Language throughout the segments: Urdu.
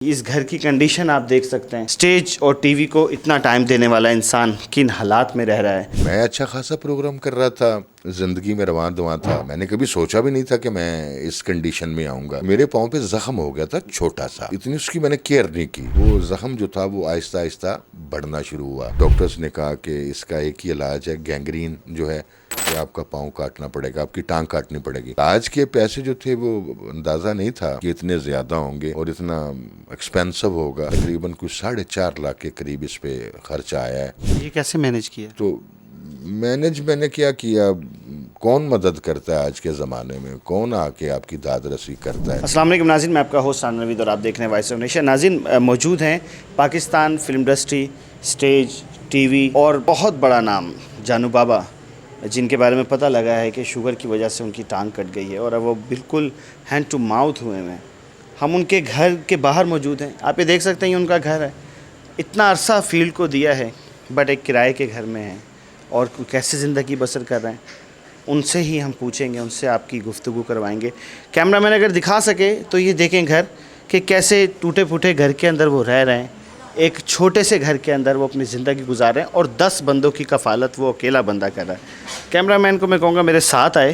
اس گھر کی کنڈیشن آپ دیکھ سکتے ہیں. اسٹیج اور ٹی وی کو اتنا ٹائم دینے والا انسان کن حالات میں رہ رہا ہے. میں اچھا خاصا پروگرام کر رہا تھا, زندگی میں رواں دواں تھا. میں نے کبھی سوچا بھی نہیں تھا کہ میں اس کنڈیشن میں آؤں گا. میرے پاؤں پہ زخم ہو گیا تھا چھوٹا سا, اتنی اس کی میں نے کیئر نہیں کی. وہ زخم جو تھا وہ آہستہ آہستہ بڑھنا شروع ہوا. ڈاکٹرز نے کہا کہ اس کا ایک ہی علاج ہے, گینگرین جو ہے کہ آپ کا پاؤں کاٹنا پڑے گا, آپ کی ٹانگ کاٹنی پڑے گی. آج کے پیسے جو تھے وہ اندازہ نہیں تھا کہ اتنے زیادہ ہوں گے اور اتنا ایکسپینسو ہوگا. تقریباً کچھ 4.5 لاکھ کے قریب اس پہ خرچہ آیا ہے. یہ کیسے مینج کیا؟ تو میں نے کیا کون مدد کرتا ہے آج کے زمانے میں, کون آ کے آپ کی داد رسی کرتا ہے. السلام علیکم ناظرین, میں آپ کا ہوسٹ سانوی اور آپ دیکھ رہے ہیں وائس آف نیشن. ناظرین, موجود ہیں Pakistan film industry, stage, T V اور بہت بڑا نام جانو بابا, جن کے بارے میں پتہ لگا ہے کہ شوگر کی وجہ سے ان کی ٹانگ کٹ گئی ہے اور اب وہ بالکل ہینڈ ٹو ماؤتھ ہوئے ہیں. ہم ان کے گھر کے باہر موجود ہیں. آپ یہ دیکھ سکتے ہیں یہ ان کا گھر ہے. اتنا عرصہ فیلڈ کو دیا ہے بٹ ایک کرائے کے گھر میں ہیں اور کیسے زندگی بسر کر رہے ہیں, ان سے ہی ہم پوچھیں گے, ان سے آپ کی گفتگو کروائیں گے. کیمرہ مین اگر دکھا سکے تو یہ دیکھیں گھر کہ کیسے ٹوٹے پھوٹے گھر کے اندر وہ رہ رہے ہیں. ایک چھوٹے سے گھر کے اندر وہ اپنی زندگی گزار رہے ہیں اور 10 بندوں کی کفالت وہ اکیلا بندہ کر رہا ہے. کیمرہ مین کو میں کہوں گا میرے ساتھ آئے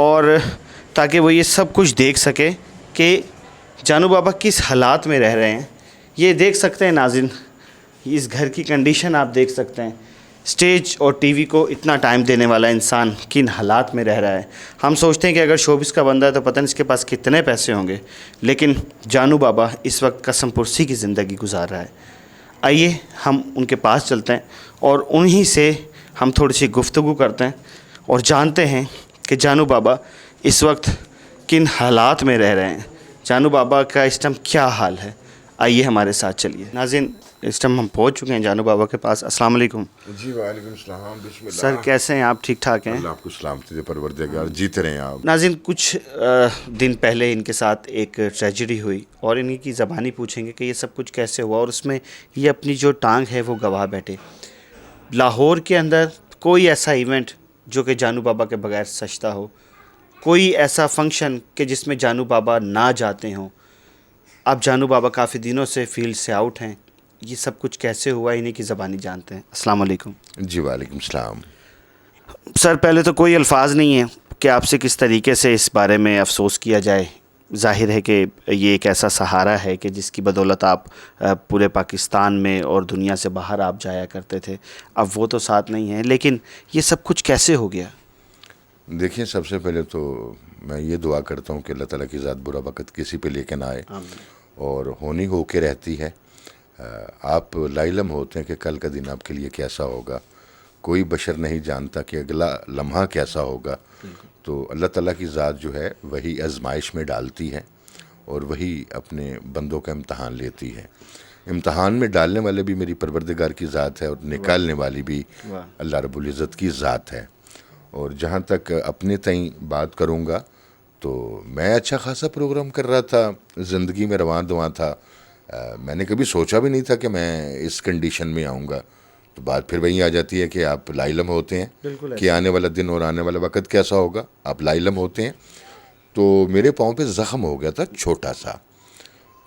اور تاکہ وہ یہ سب کچھ دیکھ سکے کہ جانو بابا کس حالات میں رہ رہے ہیں. یہ دیکھ سکتے ہیں ناظرین, اس گھر کی کنڈیشن آپ دیکھ سکتے ہیں. اسٹیج اور ٹی وی کو اتنا ٹائم دینے والا انسان کن حالات میں رہ رہا ہے. ہم سوچتے ہیں کہ اگر شوبز کا بندہ ہے تو پتہ نہیں اس کے پاس کتنے پیسے ہوں گے, لیکن جانو بابا اس وقت قسم پرسی کی زندگی گزار رہا ہے. آئیے ہم ان کے پاس چلتے ہیں اور انہی سے ہم تھوڑی سی گفتگو کرتے ہیں اور جانتے ہیں کہ جانو بابا اس وقت کن حالات میں رہ رہے ہیں, جانو بابا کا اس ٹائم کیا حال ہے. آئیے ہمارے ساتھ چلیے. ناظرین, اس ٹائم ہم پہنچ چکے ہیں جانو بابا کے پاس. السلام علیکم. جی وعلیکم السلام, بسم اللہ. سر کیسے ہیں آپ؟ ٹھیک ٹھاک ہیں؟ اللہ آپ کو سلامتی دے پروردگار, جیتے رہیں آپ. ناظرین, کچھ دن پہلے ان کے ساتھ ایک ٹریجڈی ہوئی اور انہی کی زبانی پوچھیں گے کہ یہ سب کچھ کیسے ہوا اور اس میں یہ اپنی جو ٹانگ ہے وہ گواہ بیٹھے. لاہور کے اندر کوئی ایسا ایونٹ جو کہ جانو بابا کے بغیر سجتا ہو, کوئی ایسا فنکشن کہ جس میں جانو بابا نہ جاتے ہوں. اب جانو بابا کافی دنوں سے فیلڈ سے آؤٹ ہیں. یہ سب کچھ کیسے ہوا انہی کی زبانی جانتے ہیں. السلام علیکم. جی وعلیکم السلام. سر پہلے تو کوئی الفاظ نہیں ہے کہ آپ سے کس طریقے سے اس بارے میں افسوس کیا جائے. ظاہر ہے کہ یہ ایک ایسا سہارا ہے کہ جس کی بدولت آپ پورے پاکستان میں اور دنیا سے باہر آپ جایا کرتے تھے. اب وہ تو ساتھ نہیں ہیں, لیکن یہ سب کچھ کیسے ہو گیا؟ دیکھیں, سب سے پہلے تو میں یہ دعا کرتا ہوں کہ اللہ تعالیٰ کی ذات برا وقت کسی پہ لے کے نہ آئے, اور ہونی ہو کے رہتی ہے. آپ لاعلم ہوتے ہیں کہ کل کا دن آپ کے لیے کیسا ہوگا. کوئی بشر نہیں جانتا کہ اگلا لمحہ کیسا ہوگا. تو اللہ تعالیٰ کی ذات جو ہے وہی آزمائش میں ڈالتی ہے اور وہی اپنے بندوں کا امتحان لیتی ہے. امتحان میں ڈالنے والے بھی میری پروردگار کی ذات ہے اور نکالنے والی بھی اللہ رب العزت کی ذات ہے. اور جہاں تک اپنے تئیں بات کروں گا تو میں اچھا خاصا پروگرام کر رہا تھا, زندگی میں رواں دواں تھا. میں نے کبھی سوچا بھی نہیں تھا کہ میں اس کنڈیشن میں آؤں گا. تو بات پھر وہیں آ جاتی ہے کہ آپ لاعلم ہوتے ہیں کہ آنے والا دن اور آنے والا وقت کیسا ہوگا. آپ لاعلم ہوتے ہیں. تو میرے پاؤں پہ زخم ہو گیا تھا چھوٹا سا.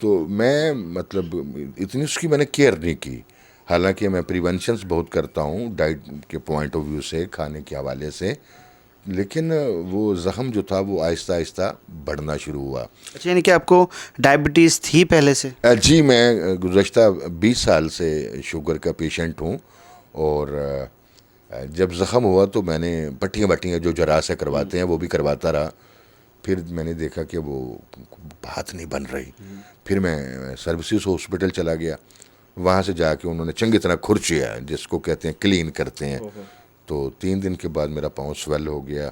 تو میں اتنی اس کی میں نے کیئر نہیں کی. حالانکہ میں پریونشنز بہت کرتا ہوں ڈائٹ کے پوائنٹ آف ویو سے, کھانے کے حوالے سے, لیکن وہ زخم جو تھا وہ آہستہ آہستہ بڑھنا شروع ہوا. اچھا, یعنی کہ آپ کو ڈائبٹیز تھی پہلے سے؟ جی, میں گزشتہ 20 سال سے شوگر کا پیشنٹ ہوں. اور جب زخم ہوا تو میں نے پٹیاں جو جراثیں کرواتے ہیں وہ بھی کرواتا رہا. پھر میں نے دیکھا کہ وہ بات نہیں بن رہی. پھر میں سروسز ہاسپٹل چلا گیا. وہاں سے جا کے انہوں نے چنگی طرح کھرچیا, جس کو کہتے ہیں کلین کرتے ہیں. تو 3 دن کے بعد میرا پاؤں سویل ہو گیا.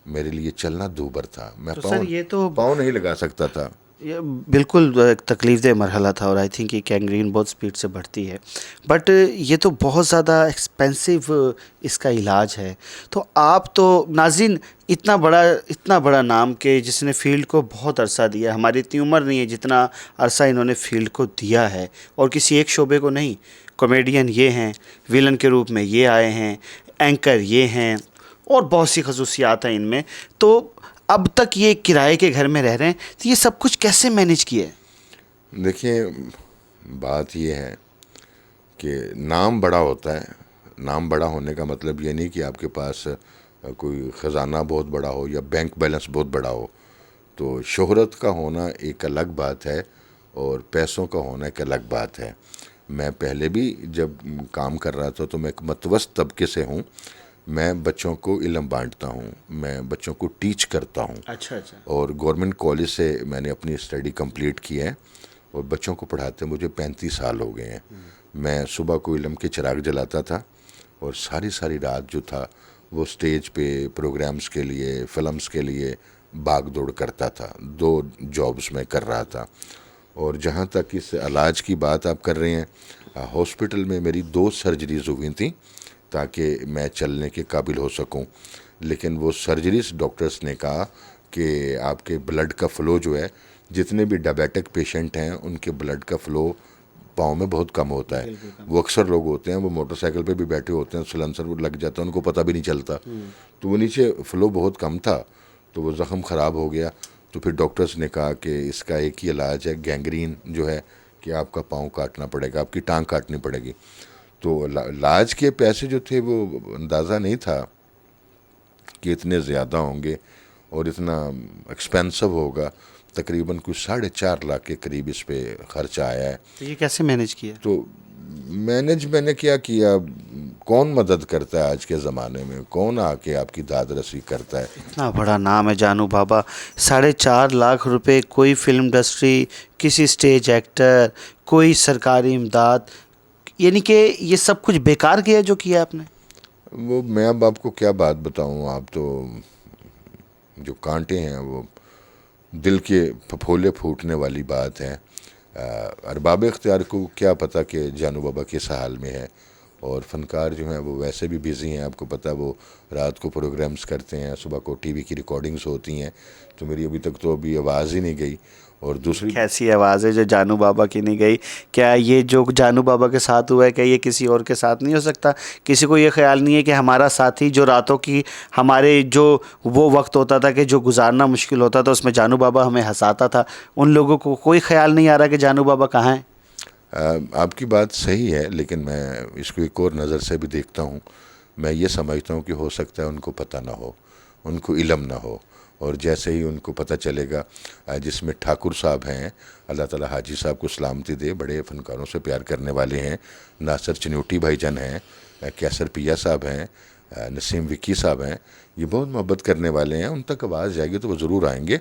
میرے لیے چلنا دوبر تھا. میں پاؤں نہیں لگا سکتا تھا. یہ بالکل ایک تکلیف دہ مرحلہ تھا اور آئی تھنک یہ گینگرین بہت سپیڈ سے بڑھتی ہے. بٹ یہ تو بہت زیادہ ایکسپینسو اس کا علاج ہے. تو آپ تو ناظرین اتنا بڑا نام کہ جس نے فیلڈ کو بہت عرصہ دیا. ہماری اتنی عمر نہیں ہے جتنا عرصہ انہوں نے فیلڈ کو دیا ہے, اور کسی ایک شعبے کو نہیں. کامیڈین یہ ہیں, ویلن کے روپ میں یہ آئے ہیں, اینکر یہ ہیں, اور بہت سی خصوصیات ہیں ان میں. تو اب تک یہ کرائے کے گھر میں رہ رہے ہیں, تو یہ سب کچھ کیسے مینیج کیا ہے؟ دیکھیے بات یہ ہے کہ نام بڑا ہوتا ہے. نام بڑا ہونے کا مطلب یہ نہیں کہ آپ کے پاس کوئی خزانہ بہت بڑا ہو یا بینک بیلنس بہت بڑا ہو. تو شہرت کا ہونا ایک الگ بات ہے اور پیسوں کا ہونا ایک الگ بات ہے. میں پہلے بھی جب کام کر رہا تھا تو میں ایک متوسط طبقے سے ہوں. میں بچوں کو علم بانٹتا ہوں, میں بچوں کو ٹیچ کرتا ہوں. اچھا اچھا. اور گورنمنٹ کالج سے میں نے اپنی اسٹڈی کمپلیٹ کی ہے اور بچوں کو پڑھاتے مجھے 35 سال ہو گئے ہیں. میں صبح کو علم کے چراغ جلاتا تھا اور ساری رات جو تھا وہ اسٹیج پہ پروگرامز کے لیے, فلمز کے لیے بھاگ دوڑ کرتا تھا. 2 جابس میں کر رہا تھا. اور جہاں تک اس علاج کی بات آپ کر رہے ہیں, ہاسپٹل میں میری 2 سرجریز ہوئی تھیں تاکہ میں چلنے کے قابل ہو سکوں. لیکن وہ سرجریز ڈاکٹرز نے کہا کہ آپ کے بلڈ کا فلو جو ہے, جتنے بھی ڈائبیٹک پیشنٹ ہیں ان کے بلڈ کا فلو پاؤں میں بہت کم ہوتا ہے. وہ اکثر لوگ ہوتے ہیں وہ موٹر سائیکل پہ بھی بیٹھے ہوتے ہیں, سلنسر لگ جاتا ہے ان کو پتہ بھی نہیں چلتا. تو وہ نیچے فلو بہت کم تھا تو وہ زخم خراب ہو گیا. تو پھر ڈاکٹرز نے کہا کہ اس کا ایک ہی علاج ہے, گینگرین جو ہے کہ آپ کا پاؤں کاٹنا پڑے گا, آپ کی ٹانگ کاٹنی پڑے گی. تو علاج کے پیسے جو تھے وہ اندازہ نہیں تھا کہ اتنے زیادہ ہوں گے اور اتنا ایکسپینسو ہوگا. تقریباً کچھ 4.5 لاکھ کے قریب اس پہ خرچہ آیا ہے. تو یہ کیسے مینیج کیا؟ تو میں نے کیا کیا, کون مدد کرتا ہے آج کے زمانے میں, کون آ کے آپ کی داد رسی کرتا ہے. اتنا بڑا نام ہے جانو بابا, 4.5 لاکھ روپے, کوئی فلم انڈسٹری, کسی اسٹیج ایکٹر, کوئی سرکاری امداد, یعنی کہ یہ سب کچھ بیکار کیا جو کیا آپ نے. وہ میں اب آپ کو کیا بات بتاؤں, آپ تو جو کانٹے ہیں وہ دل کے پھپھولے پھوٹنے والی بات ہے. ارباب اختیار کو کیا پتہ کہ جانو بابا کس حال میں ہے. اور فنکار جو ہیں وہ ویسے بھی بیزی ہیں, آپ کو پتہ وہ رات کو پروگرامز کرتے ہیں, صبح کو ٹی وی کی ریکارڈنگز ہوتی ہیں. تو میری ابھی تک تو آواز ہی نہیں گئی. اور دوسری کیسی آواز ہے جو جانو بابا کی نہیں گئی؟ کیا یہ جو جانو بابا کے ساتھ ہوا ہے کیا یہ کسی اور کے ساتھ نہیں ہو سکتا؟ کسی کو یہ خیال نہیں ہے کہ ہمارا ساتھی جو راتوں کی ہمارے جو وہ وقت ہوتا تھا کہ جو گزارنا مشکل ہوتا تھا اس میں جانو بابا ہمیں ہنساتا تھا, ان لوگوں کو کوئی خیال نہیں آ رہا کہ جانو بابا کہاں ہیں؟ آپ کی بات صحیح ہے, لیکن میں اس کو ایک اور نظر سے بھی دیکھتا ہوں. میں یہ سمجھتا ہوں کہ ہو سکتا ہے ان کو پتہ نہ ہو, ان کو علم نہ ہو. اور جیسے ہی ان کو پتہ چلے گا, جس میں ٹھاکر صاحب ہیں, اللہ تعالیٰ حاجی صاحب کو سلامتی دے, بڑے فنکاروں سے پیار کرنے والے ہیں. ناصر چنوٹی بھائی جان ہیں, کیسر پیا صاحب ہیں, نسیم وکی صاحب ہیں, یہ بہت محبت کرنے والے ہیں. ان تک آواز جائے گی تو وہ ضرور آئیں گے,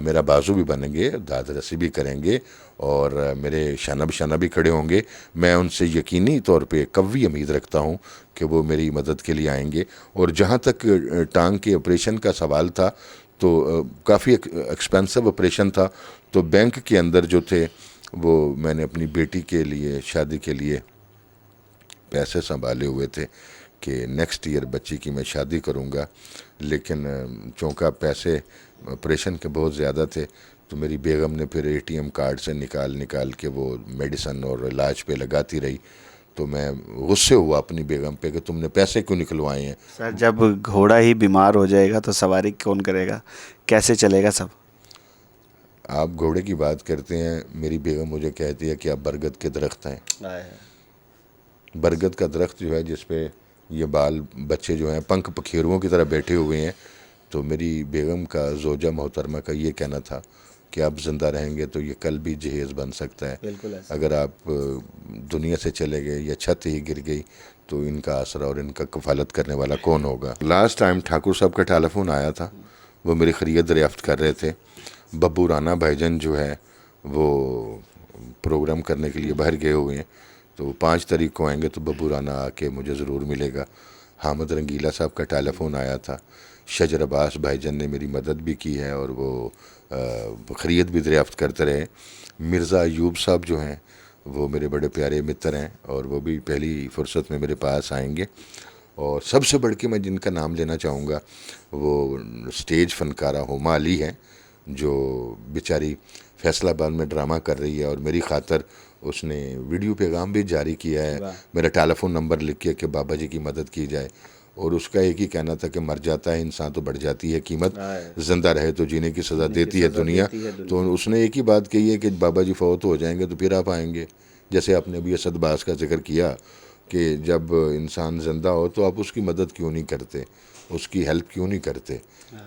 میرا بازو بھی بنیں گے, داد رسی بھی کریں گے اور میرے شانہ بشانہ بھی کھڑے ہوں گے. میں ان سے یقینی طور پہ قوی امید رکھتا ہوں کہ وہ میری مدد کے لیے آئیں گے. اور جہاں تک ٹانگ کے آپریشن کا سوال تھا تو کافی ایکسپینسو آپریشن تھا. تو بینک کے اندر جو تھے وہ میں نے اپنی بیٹی کے لیے شادی کے لیے پیسے سنبھالے ہوئے تھے کہ نیکسٹ ایئر بچی کی میں شادی کروں گا. لیکن چونکہ پیسے آپریشن کے بہت زیادہ تھے تو میری بیگم نے پھر ATM کارڈ سے نکال کے وہ میڈیسن اور علاج پہ لگاتی رہی. تو میں غصے ہوا اپنی بیگم پہ کہ تم نے پیسے کیوں نکلوائے ہیں. سر جب گھوڑا ہی بیمار ہو جائے گا تو سواری کون کرے گا, کیسے چلے گا سب؟ آپ گھوڑے کی بات کرتے ہیں, میری بیگم مجھے کہتی ہے کہ آپ برگد کے درخت ہیں. برگد کا درخت جو ہے جس پہ یہ بال بچے جو ہیں پنکھ پکھیروؤں کی طرح بیٹھے ہوئے ہیں. تو میری بیگم کا زوجہ محترمہ کا یہ کہنا تھا کہ آپ زندہ رہیں گے تو یہ کل بھی جہیز بن سکتا ہے. بالکل ایسا. اگر آپ دنیا سے چلے گئے یا چھت ہی گر گئی تو ان کا آسرا اور ان کا کفالت کرنے والا کون ہوگا. لاسٹ ٹائم ٹھاکر صاحب کا ٹیلی فون آیا تھا, وہ میری خیریت دریافت کر رہے تھے. ببو رانا بھائی جان جو ہے وہ پروگرام کرنے کے لیے باہر گئے ہوئے ہیں, تو 5 تاریخ کو آئیں گے تو ببو رانا آ کے مجھے ضرور ملے گا. حامد رنگیلا صاحب کا ٹیلی فون آیا تھا. شجر عباس بھائی جان نے میری مدد بھی کی ہے اور وہ خیریت بھی دریافت کرتے رہے. مرزا ایوب صاحب جو ہیں وہ میرے بڑے پیارے متر ہیں اور وہ بھی پہلی فرصت میں میرے پاس آئیں گے. اور سب سے بڑھ کے میں جن کا نام لینا چاہوں گا وہ اسٹیج فنکارہ ہما علی ہیں, جو بیچاری فیصل آباد میں ڈرامہ کر رہی ہے اور میری خاطر اس نے ویڈیو پیغام بھی جاری کیا ہے, میرا ٹیلی فون نمبر لکھ کے کہ بابا جی کی مدد کی جائے. اور اس کا ایک ہی کہنا تھا کہ مر جاتا ہے انسان تو بڑھ جاتی ہے قیمت، زندہ رہے تو جینے کی سزا دیتی ہے دنیا. تو اس نے ایک ہی بات کہی ہے کہ بابا جی فوت ہو جائیں گے تو پھر آپ آئیں گے. جیسے آپ نے ابھی اسد باز کا ذکر کیا کہ جب انسان زندہ ہو تو آپ اس کی مدد کیوں نہیں کرتے، اس کی ہیلپ کیوں نہیں کرتے.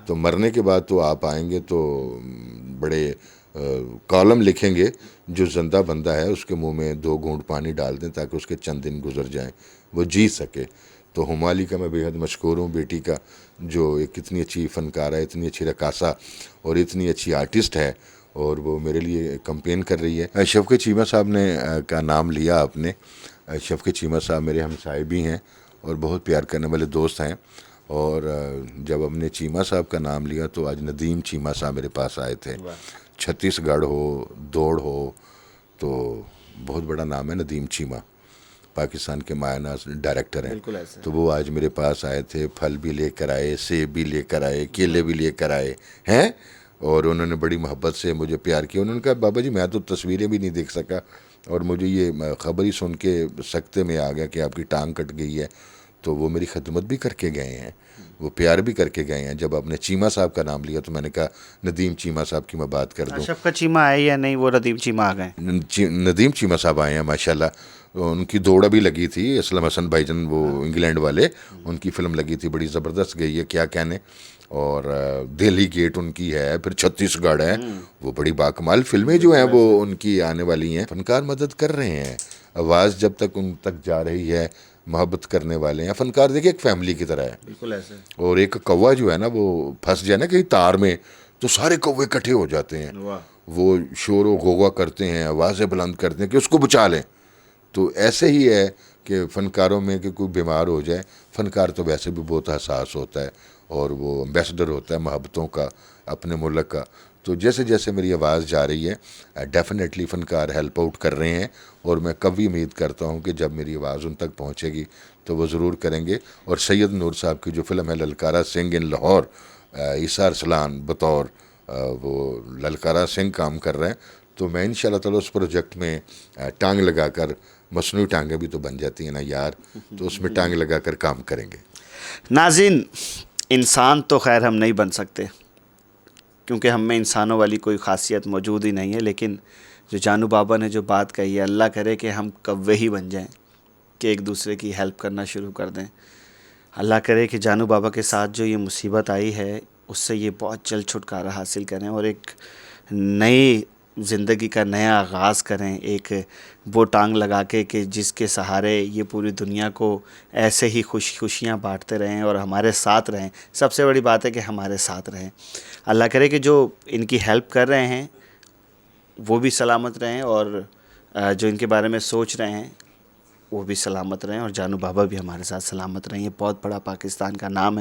تو مرنے کے بعد تو آپ آئیں گے تو بڑے کالم لکھیں گے، جو زندہ بندہ ہے اس کے منہ میں 2 گھونٹ پانی ڈال دیں تاکہ اس کے چند دن گزر جائیں، وہ جی سکے. تو ہمالی کا میں بے حد مشکور ہوں، بیٹی کا، جو ایک اتنی اچھی فنکارہ ہے، اتنی اچھی رقاصہ اور اتنی اچھی آرٹسٹ ہے، اور وہ میرے لیے کمپین کر رہی ہے. شفقت چیمہ صاحب نے کا نام لیا آپ نے. شفقت چیمہ صاحب میرے ہمسائے بھی ہیں اور بہت پیار کرنے والے دوست ہیں. اور جب ہم نے چیمہ صاحب کا نام لیا تو آج ندیم چیمہ صاحب میرے پاس آئے تھے. چھتیس گڑھ ہو، دوڑ ہو، تو بہت بڑا نام ہے ندیم چیمہ، پاکستان کے مایہ ناز ڈائریکٹر ہیں. تو وہ آج میرے پاس آئے تھے، پھل بھی لے کر آئے، سیب بھی لے کر آئے، کیلے بھی لے کر آئے ہیں، اور انہوں نے بڑی محبت سے مجھے پیار کیا. انہوں نے کہا بابا جی میں تو تصویریں بھی نہیں دیکھ سکا، اور مجھے یہ خبر ہی سن کے سکتے میں آ گیا کہ آپ کی ٹانگ کٹ گئی ہے. تو وہ میری خدمت بھی کر کے گئے ہیں، وہ پیار بھی کر کے گئے ہیں. جب آپ نے چیمہ صاحب کا نام لیا تو میں نے کہا ندیم چیمہ صاحب کی میں بات کر دوں. شفقت چیمہ آئے یا نہیں، وہ ندیم چیمہ آ گئے؟ ندیم چیمہ صاحب آئے ہیں ماشاءاللہ. ان کی دوڑ بھی لگی تھی، اسلم حسن بھائی جان وہ انگلینڈ والے، ان کی فلم لگی تھی، بڑی زبردست گئی ہے کیا کہنے. اور دہلی گیٹ ان کی ہے، پھر چھتیس گڑھ ہے، وہ بڑی باکمال فلمیں جو ہیں وہ ان کی آنے والی ہیں. فنکار مدد کر رہے ہیں، آواز جب تک ان تک جا رہی ہے، محبت کرنے والے ہیں. فنکار دیکھیں ایک فیملی کی طرح ہے. بالکل ایسے. اور ایک کوا جو ہے نا وہ پھنس جائے نا کہیں تار میں تو سارے کوے اکٹھے ہو جاتے ہیں، وہ شور و غوغا کرتے ہیں، آوازیں بلند کرتے ہیں کہ اس کو بچا لیں. تو ایسے ہی ہے کہ فنکاروں میں کہ کوئی بیمار ہو جائے، فنکار تو ویسے بھی بہت حساس ہوتا ہے اور وہ امبیسڈر ہوتا ہے محبتوں کا اپنے ملک کا. تو جیسے جیسے میری آواز جا رہی ہے ڈیفینیٹلی فنکار ہیلپ آؤٹ کر رہے ہیں، اور میں کبھی امید کرتا ہوں کہ جب میری آواز ان تک پہنچے گی تو وہ ضرور کریں گے. اور سید نور صاحب کی جو فلم ہے للکارہ سنگھ ان لاہور، عیسیٰ ارسلان بطور وہ للکارہ سنگھ کام کر رہے ہیں. تو میں انشاءاللہ تعالیٰ اس پروجیکٹ میں ٹانگ لگا کر، مصنوعی ٹانگیں بھی تو بن جاتی ہیں نا یار، تو اس میں ٹانگ لگا کر کام کریں گے. ناظرین، انسان تو خیر ہم نہیں بن سکتے کیونکہ ہم میں انسانوں والی کوئی خاصیت موجود ہی نہیں ہے، لیکن جو جانو بابا نے جو بات کہی ہے، اللہ کرے کہ ہم کوے ہی بن جائیں کہ ایک دوسرے کی ہیلپ کرنا شروع کر دیں. اللہ کرے کہ جانو بابا کے ساتھ جو یہ مصیبت آئی ہے اس سے یہ بہت جلد چھٹکارا حاصل کریں اور ایک نئی زندگی کا نیا آغاز کریں، ایک وہ ٹانگ لگا کے کہ جس کے سہارے یہ پوری دنیا کو ایسے ہی خوشیاں بانٹتے رہیں اور ہمارے ساتھ رہیں. سب سے بڑی بات ہے کہ ہمارے ساتھ رہیں. اللہ کرے کہ جو ان کی ہیلپ کر رہے ہیں وہ بھی سلامت رہیں، اور جو ان کے بارے میں سوچ رہے ہیں وہ بھی سلامت رہیں، اور جانو بابا بھی ہمارے ساتھ سلامت رہیں. یہ بہت بڑا پاکستان کا نام ہے